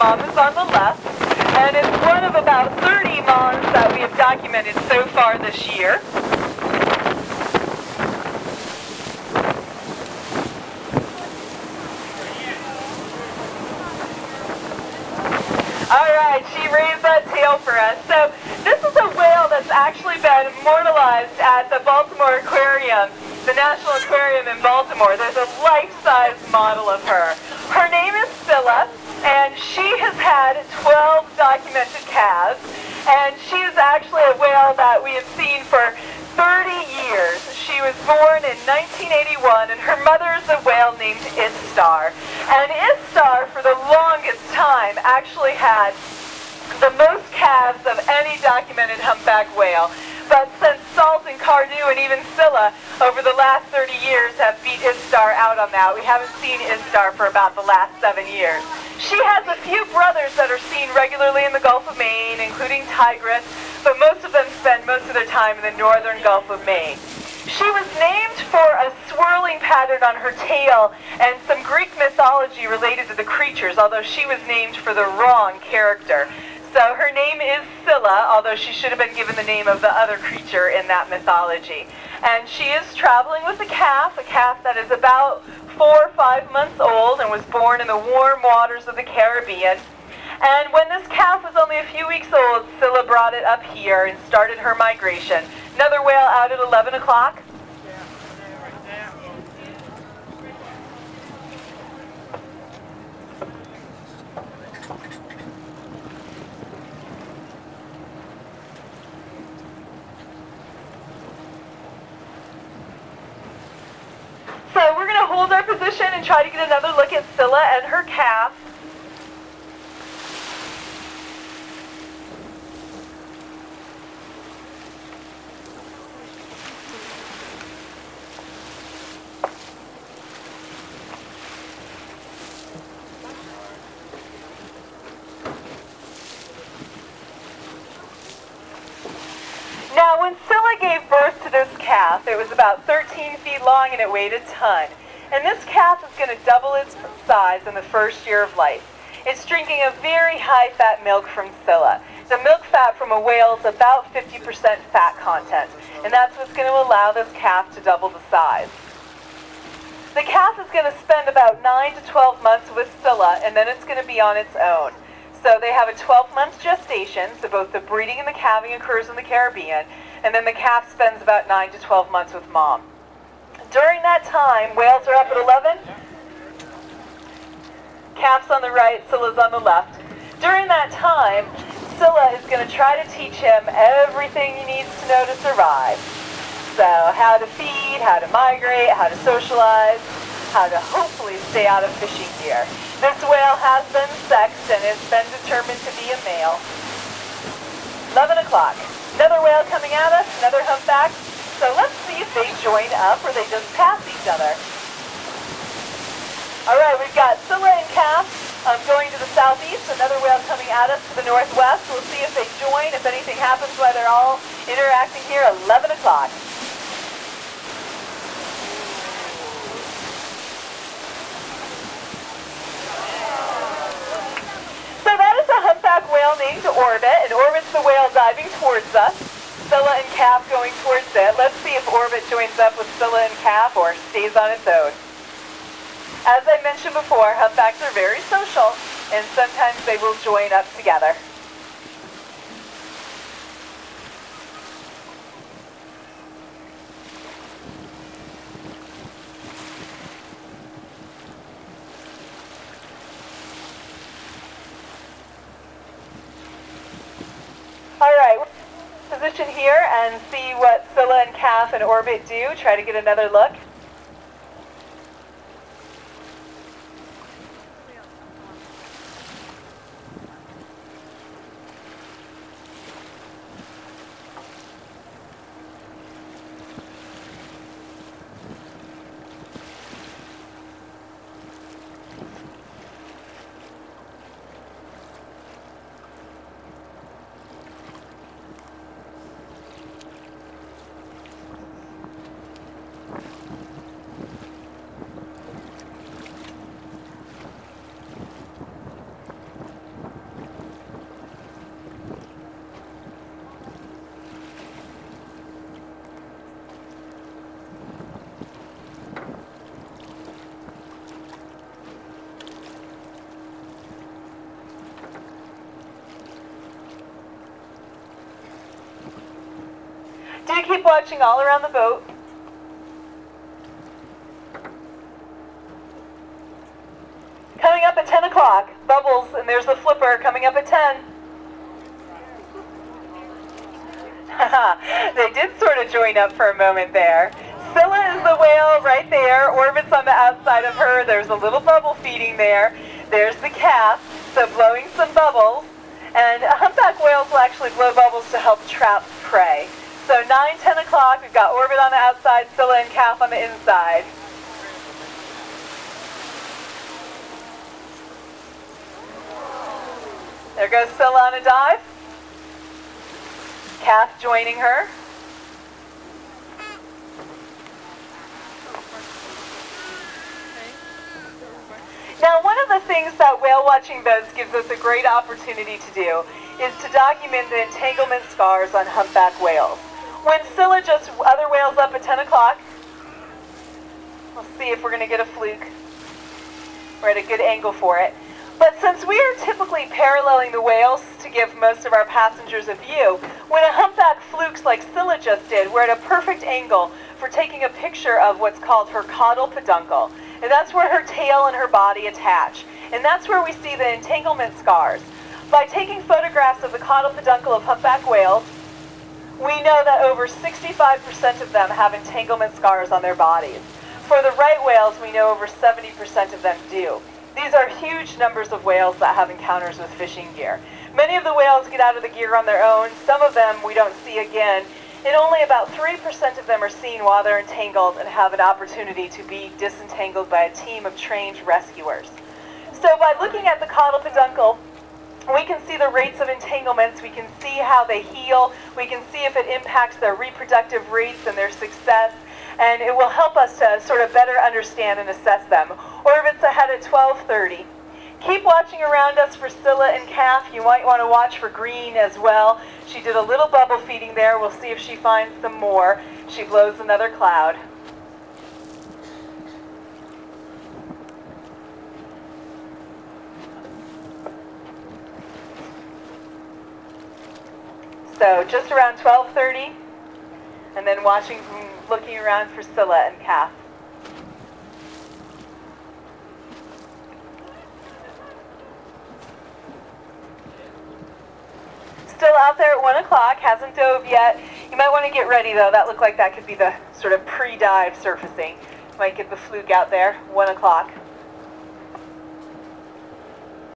Mom is on the left, and it's one of about 30 moms that we have documented so far this year. Alright, she raised that tail for us. So this is a whale that's actually been immortalized at the Baltimore Aquarium, the National Aquarium in Baltimore. There's a life-size model of her. Her name is Scylla, and she has had 12 documented calves, and she is actually a whale that we have seen for 30 years. She was born in 1981, and her mother is a whale named Istar. And Istar, for the longest time, actually had the most calves of any documented humpback whale. But since Salt and Cardew and even Scylla over the last 30 years have beat Istar out on that, we haven't seen Istar for about the last 7 years. She has a few brothers that are seen regularly in the Gulf of Maine, including Tigris, but most of them spend most of their time in the northern Gulf of Maine. She was named for a swirling pattern on her tail and some Greek mythology related to the creatures, although she was named for the wrong character. So her name is Scylla, although she should have been given the name of the other creature in that mythology. And she is traveling with a calf that is about 4 or 5 months old and was born in the warm waters of the Caribbean. And when this calf was only a few weeks old, Scylla brought it up here and started her migration. Another whale out at 11 o'clock. So we're going to hold our position and try to get another look at Scylla and her calf. Now, when Scylla gave birth to this calf, it was about 13 feet long and it weighed a ton. And this calf is going to double its size in the first year of life. It's drinking a very high-fat milk from Scylla. The milk fat from a whale is about 50% fat content, and that's what's going to allow this calf to double the size. The calf is going to spend about 9 to 12 months with Scylla, and then it's going to be on its own. So they have a 12-month gestation, so both the breeding and the calving occurs in the Caribbean, and then the calf spends about 9 to 12 months with mom. During that time, whales are up at 11, calf's on the right, Scylla's on the left. During that time, Scylla is going to try to teach him everything he needs to know to survive. So how to feed, how to migrate, how to socialize, how to hopefully stay out of fishing gear. This whale has been sexed and has been determined to be a male. 11 o'clock. Another whale coming at us, another humpback. So let's see if they join up or they just pass each other. All right, we've got Scylla and calf going to the southeast, another whale coming at us to the northwest. We'll see if they join, if anything happens while they're all interacting here, 11 o'clock. So that is a humpback whale named Orbit, and Orbit's the whale diving towards us. Scylla and calf going towards it. Let's see if Orbit joins up with Scylla and calf or stays on its own. As I mentioned before, humpbacks are very social, and sometimes they will join up together. All right, position here and see what Scylla and calf and Orbit do. Try to get another look. Do keep watching all around the boat. Coming up at 10 o'clock, Bubbles, and there's the flipper coming up at 10. They did sort of join up for a moment there. Scylla is the whale right there. Orbit's on the outside of her. There's a little bubble feeding there. There's the calf, so blowing some bubbles. And humpback whales will actually blow bubbles to help trap prey. So 9, 10 o'clock, we've got Orbit on the outside, Scylla and calf on the inside. There goes Scylla on a dive. Calf joining her. Now, one of the things that whale watching boats gives us a great opportunity to do is to document the entanglement scars on humpback whales. When Scylla just other whales up at 10 o'clock, we'll see if we're going to get a fluke. We're at a good angle for it. But since we are typically paralleling the whales to give most of our passengers a view, when a humpback flukes like Scylla just did, we're at a perfect angle for taking a picture of what's called her caudal peduncle. And that's where her tail and her body attach. And that's where we see the entanglement scars. By taking photographs of the caudal peduncle of humpback whales, we know that over 65% of them have entanglement scars on their bodies. For the right whales, we know over 70% of them do. These are huge numbers of whales that have encounters with fishing gear. Many of the whales get out of the gear on their own. Some of them we don't see again. And only about 3% of them are seen while they're entangled and have an opportunity to be disentangled by a team of trained rescuers. So by looking at the caudal peduncle, we can see the rates of entanglements, we can see how they heal, we can see if it impacts their reproductive rates and their success, and it will help us to sort of better understand and assess them. Orbit's ahead at 12:30. Keep watching around us for Scylla and calf. You might want to watch for green as well. She did a little bubble feeding there. We'll see if she finds some more. She blows another cloud. So just around 12:30, and then watching, looking around for Scylla and calf. Still out there at 1 o'clock, hasn't dove yet. You might want to get ready though. That looked like that could be the sort of pre-dive surfacing. Might get the fluke out there, 1 o'clock.